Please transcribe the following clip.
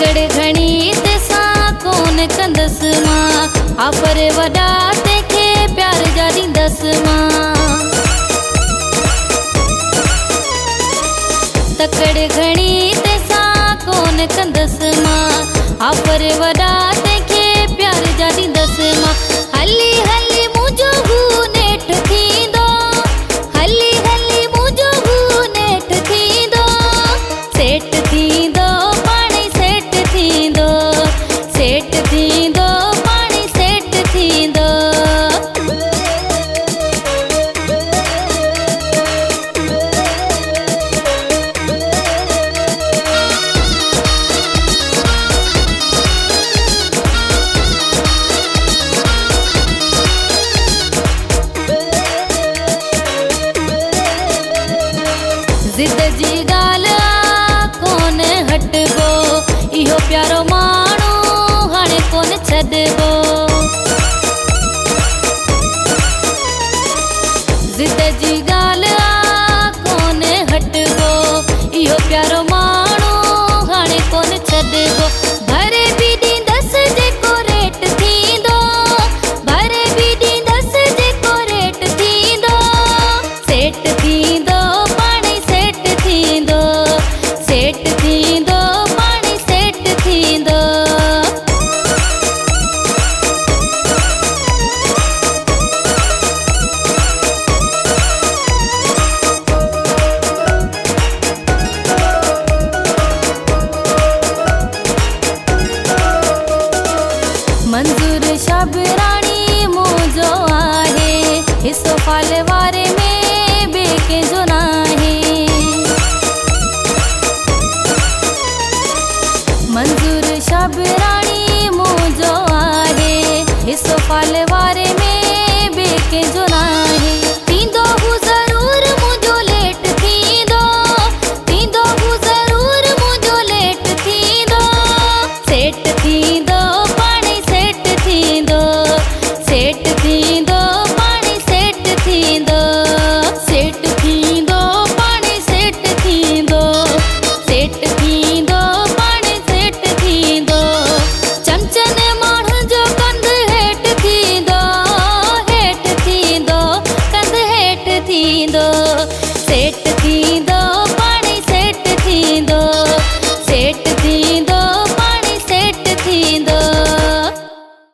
तकड़ घणी तेसा कोन कंदस मां आफर वडा तेखे प्यार जा ॾींदस मां तकड़ घणी तेसा कोन कंदस मां आफर वडा तेखे प्यार जा ॾींदस मां हली हली मुंहिंजो हू नेठ थींदो हली हली मुंहिंजो हू नेठ थींदो सेठ थींदो पाणी सेठ थींदो सेठ थींदो पाणी सेठ थींदो ज़िद जी ॻाल्हि कोन हटबो इहो प्यारो माण्हू हाणे कोन छॾबो ज़िद जी ॻाल्हि कोन हटबो इहो प्यारो माण्हू हाणे कोन छॾबो भरे बि ॾींदसि जेको रेट थींदो भरे बि ॾींदसि जेको रेट थींदो सेठ थींदो सेठ थींदो पाणी सेठ थींदो मंज़ूर शबराणी मुंहिंजो आहे हिसो फाल वारे में ॿिए कंहिंजो नाहे मंज़ूर शबराणी मुंहिंजो आहे हिसो फाल वारे में ॿिए कंहिंजो